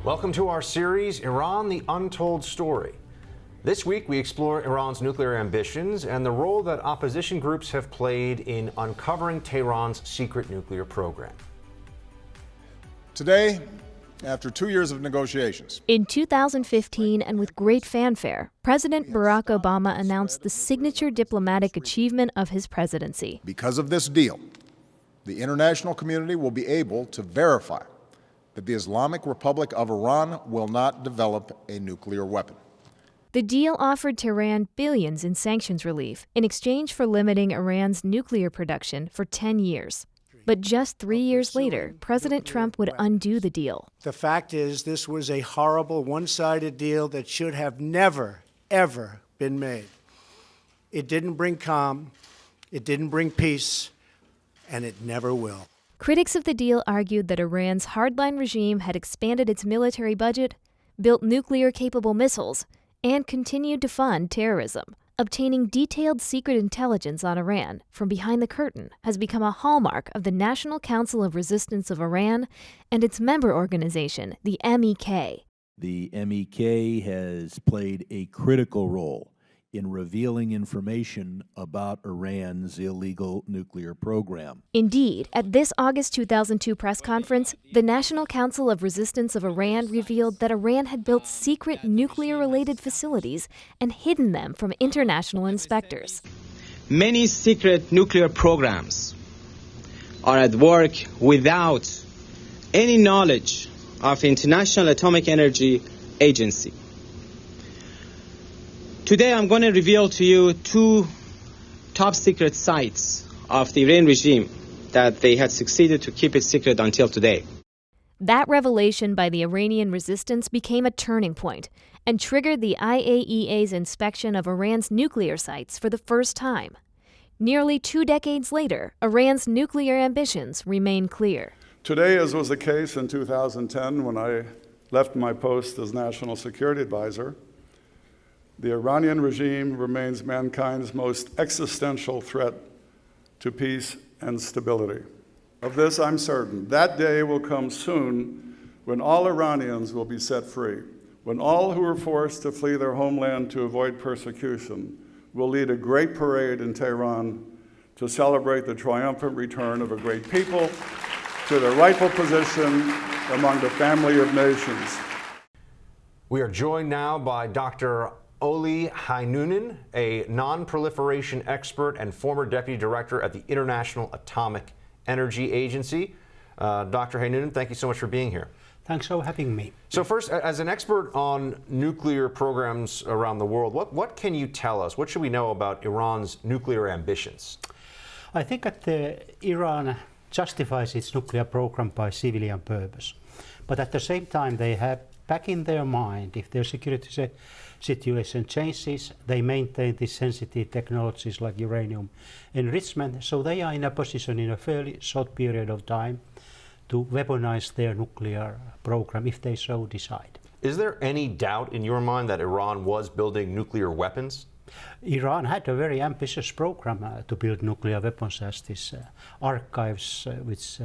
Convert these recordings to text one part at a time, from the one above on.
Welcome to our series, Iran, the Untold Story. This week, we explore Iran's nuclear ambitions and the role that opposition groups have played in uncovering Tehran's secret nuclear program. Today, after 2 years of negotiations. In 2015, and with great fanfare, President Barack Obama announced the signature diplomatic achievement of his presidency. Because of this deal, the international community will be able to verify that the Islamic Republic of Iran will not develop a nuclear weapon. The deal offered Tehran billions in sanctions relief in exchange for limiting Iran's nuclear production for 10 years. But just 3 years later, President Trump would undo the deal. The fact is, this was a horrible, one-sided deal that should have never, ever been made. It didn't bring calm, it didn't bring peace, and it never will. Critics of the deal argued that Iran's hardline regime had expanded its military budget, built nuclear-capable missiles, and continued to fund terrorism. Obtaining detailed secret intelligence on Iran from behind the curtain has become a hallmark of the National Council of Resistance of Iran and its member organization, the MEK. The MEK has played a critical role in revealing information about Iran's illegal nuclear program. Indeed, at this August 2002 press conference, the National Council of Resistance of Iran revealed that Iran had built secret nuclear-related facilities and hidden them from international inspectors. Many secret nuclear programs are at work without any knowledge of the International Atomic Energy Agency. Today, I'm going to reveal to you two top secret sites of the Iranian regime that they had succeeded to keep it secret until today. That revelation by the Iranian resistance became a turning point and triggered the IAEA's inspection of Iran's nuclear sites for the first time. Nearly 2 decades later, Iran's nuclear ambitions remain clear. Today, as was the case in 2010 when I left my post as National Security Advisor, the Iranian regime remains mankind's most existential threat to peace and stability. Of this, I'm certain. That day will come soon when all Iranians will be set free, when all who were forced to flee their homeland to avoid persecution will lead a great parade in Tehran to celebrate the triumphant return of a great people to their rightful position among the family of nations. We are joined now by Dr. Oli Hainunen, a non-proliferation expert and former deputy director at the International Atomic Energy Agency. Dr. Hainunen, thank you so much for being here. Thanks for having me. So first, as an expert on nuclear programs around the world, what can you tell us? What should we know about Iran's nuclear ambitions? I think that Iran justifies its nuclear program by civilian purpose. But at the same time, they have back in their mind, if their security situation changes, they maintain these sensitive technologies like uranium enrichment, so they are in a position in a fairly short period of time to weaponize their nuclear program if they so decide. Is there any doubt in your mind that Iran was building nuclear weapons? Iran had a very ambitious program to build nuclear weapons, as these archives which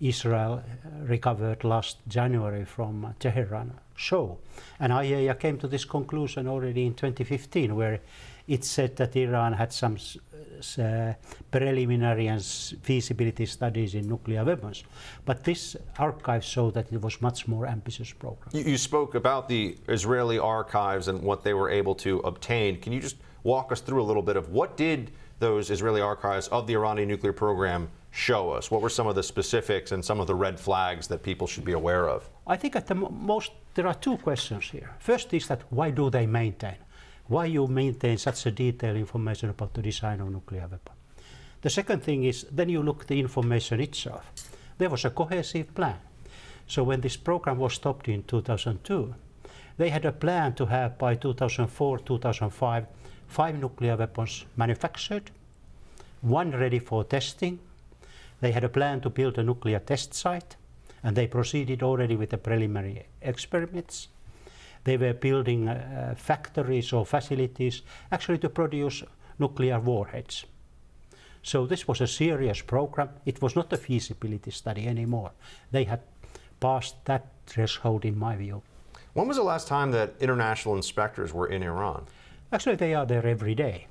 Israel recovered last January from Tehran show. And IAEA came to this conclusion already in 2015, where it said that Iran had some preliminary and feasibility studies in nuclear weapons. But this archive showed that it was much more ambitious program. You spoke about the Israeli archives and what they were able to obtain. Can you just walk us through a little bit of what did those Israeli archives of the Iranian nuclear program show us? What were some of the specifics and some of the red flags that people should be aware of? I think at the most there are two questions here. First is that why do they maintain? Why you maintain such a detailed information about the design of nuclear weapon? The second thing is then you look at the information itself. There was a cohesive plan. So when this program was stopped in 2002, they had a plan to have by 2004, 2005, 5 nuclear weapons manufactured, 1 ready for testing. They had a plan to build a nuclear test site, And they proceeded already with the preliminary experiments. They were building factories or facilities actually to produce nuclear warheads. So this was a serious program. It was not a feasibility study anymore. They had passed that threshold in my view. When was the last time that international inspectors were in Iran? Actually, they are there every day.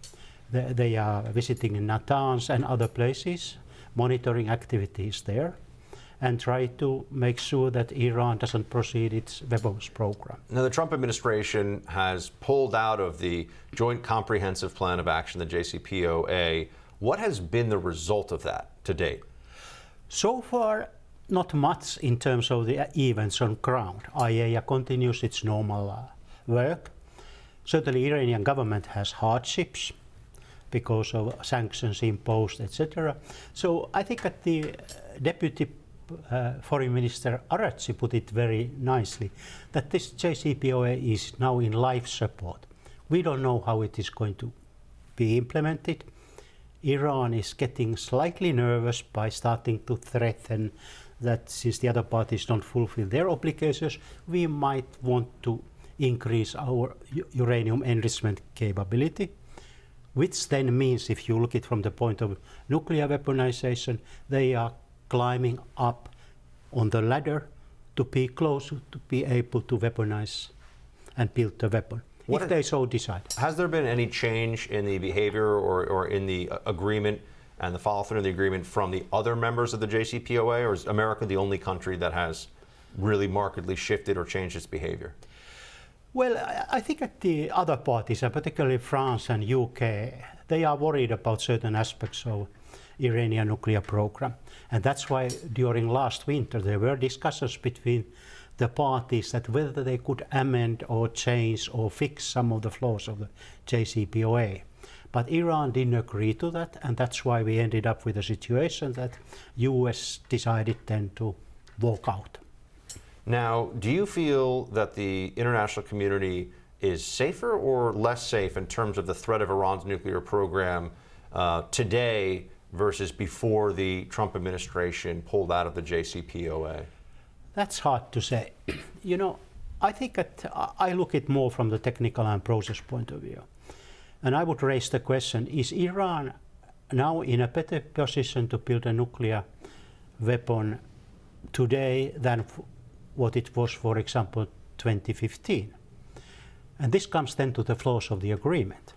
They are visiting in Natanz and other places, monitoring activities there, and try to make sure that Iran doesn't proceed its weapons program. Now, the Trump administration has pulled out of the Joint Comprehensive Plan of Action, the JCPOA. What has been the result of that to date? So far, not much in terms of the events on ground. OIAC continues its normal work. Certainly, Iranian government has hardships because of sanctions imposed, etc. So I think that the Deputy Foreign Minister Araghchi put it very nicely, that this JCPOA is now in life support. We don't know how it is going to be implemented. Iran is getting slightly nervous by starting to threaten that since the other parties don't fulfill their obligations, we might want to increase our uranium enrichment capability, which then means, if you look at it from the point of nuclear weaponization, they are climbing up on the ladder to be closer to be able to weaponize and build the weapon, if they so decide. Has there been any change in the behavior or in the agreement and the follow-through of the agreement from the other members of the JCPOA, or is America the only country that has really markedly shifted or changed its behavior? Well, I think that the other parties, and particularly France and UK, they are worried about certain aspects of Iranian nuclear program. And that's why during last winter there were discussions between the parties that whether they could amend or change or fix some of the flaws of the JCPOA. But Iran didn't agree to that, and that's why we ended up with a situation that US decided then to walk out. Now, do you feel that the international community is safer or less safe in terms of the threat of Iran's nuclear program today versus before the Trump administration pulled out of the JCPOA? That's hard to say. You know, I think that I look at more from the technical and process point of view. And I would raise the question, is Iran now in a better position to build a nuclear weapon today than what it was, for example, 2015? And this comes then to the flaws of the agreement,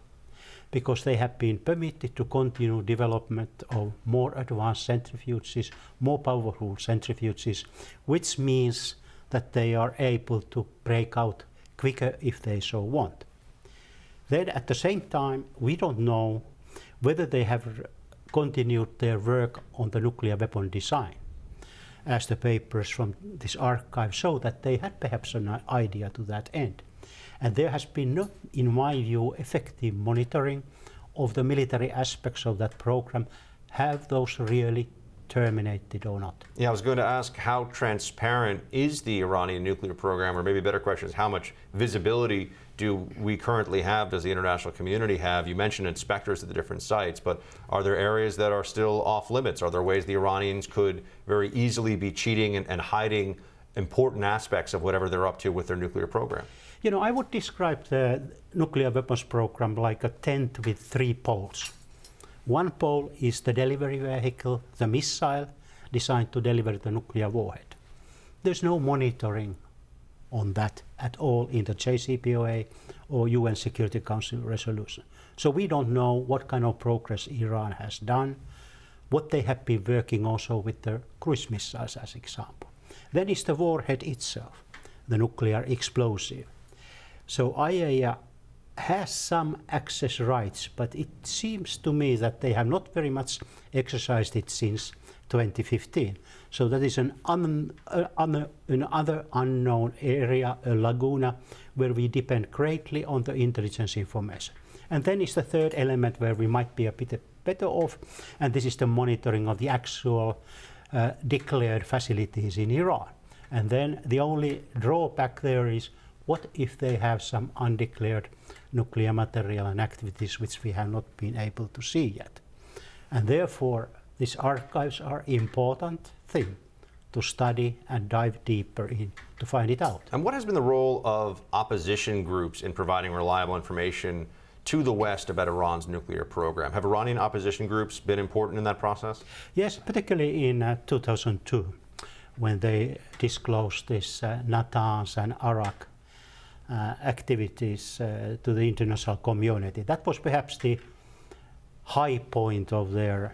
because they have been permitted to continue development of more advanced centrifuges, more powerful centrifuges, which means that they are able to break out quicker if they so want. Then at the same time, we don't know whether they have continued their work on the nuclear weapon design, as the papers from this archive show that they had perhaps an idea to that end. And there has been no, in my view, effective monitoring of the military aspects of that program. Have those really terminated or not? Yeah, I was going to ask, how transparent is the Iranian nuclear program, or maybe a better question is how much visibility do we currently have, does the international community have? You mentioned inspectors at the different sites, but are there areas that are still off limits? Are there ways the Iranians could very easily be cheating and hiding important aspects of whatever they're up to with their nuclear program? You know, I would describe the nuclear weapons program like a tent with 3 poles. One pole is the delivery vehicle, the missile designed to deliver the nuclear warhead. There's no monitoring on that at all in the JCPOA or UN Security Council resolution. So we don't know what kind of progress Iran has done, what they have been working also with the cruise missiles as example. Then is the warhead itself, the nuclear explosive. So IAEA has some access rights, but it seems to me that they have not very much exercised it since 2015. So that is another unknown area, a laguna, where we depend greatly on the intelligence information. And then is the third element where we might be a bit better off, and this is the monitoring of the actual declared facilities in Iran. And then the only drawback there is, what if they have some undeclared nuclear material and activities which we have not been able to see yet? And therefore, these archives are important thing to study and dive deeper in to find it out. And what has been the role of opposition groups in providing reliable information to the West about Iran's nuclear program? Have Iranian opposition groups been important in that process? Yes, particularly in 2002, when they disclosed this Natanz and Arak activities to the international community. That was perhaps the high point of their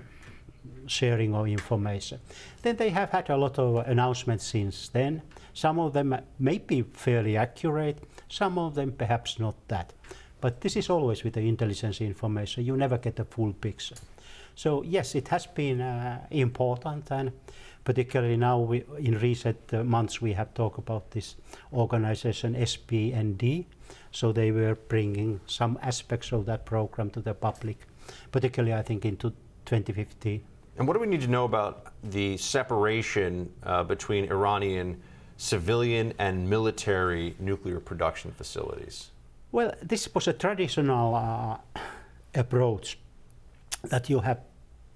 sharing of information. Then they have had a lot of announcements since then. Some of them may be fairly accurate, some of them perhaps not that. But this is always with the intelligence information, you never get a full picture. So yes, it has been important, and particularly now in recent months we have talked about this organization SPND, so they were bringing some aspects of that program to the public, particularly I think into 2015. And what do we need to know about the separation between Iranian civilian and military nuclear production facilities? Well, this was a traditional approach that you have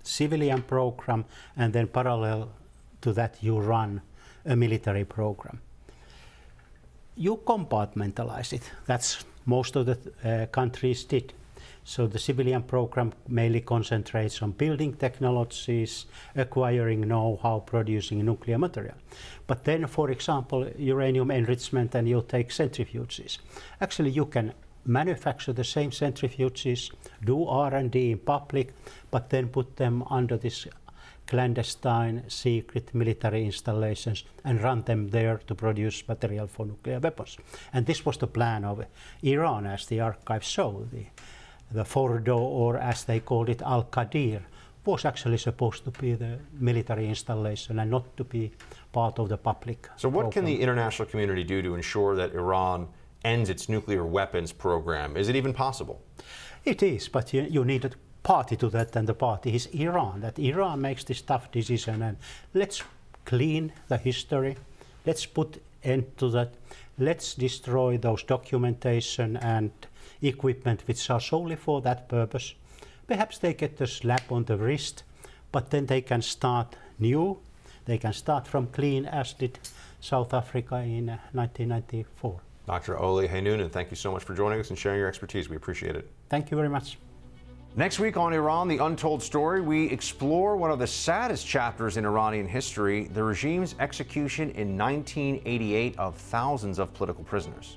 civilian program and then parallel to that you run a military program. You compartmentalize it. That's most of the countries did. So the civilian program mainly concentrates on building technologies, acquiring know-how, producing nuclear material. But then, for example, uranium enrichment, and you take centrifuges. Actually, you can manufacture the same centrifuges, do R&D in public, but then put them under this clandestine, secret military installations and run them there to produce material for nuclear weapons. And this was the plan of Iran, as the archives show. The Fordo, or as they called it, Al-Qadir, was actually supposed to be the military installation and not to be part of the public. So what can program. the international community do to ensure that Iran ends its nuclear weapons program? Is it even possible? It is, but you need a party to that, and the party is Iran. That Iran makes this tough decision, and let's clean the history, let's put end to that, let's destroy those documentation and equipment which are solely for that purpose. Perhaps they get a slap on the wrist, but then they can start new. They can start from clean as did South Africa in 1994. Dr. Olli Heinonen, thank you so much for joining us and sharing your expertise. We appreciate it. Thank you very much. Next week on Iran, the Untold Story, we explore one of the saddest chapters in Iranian history, the regime's execution in 1988 of thousands of political prisoners.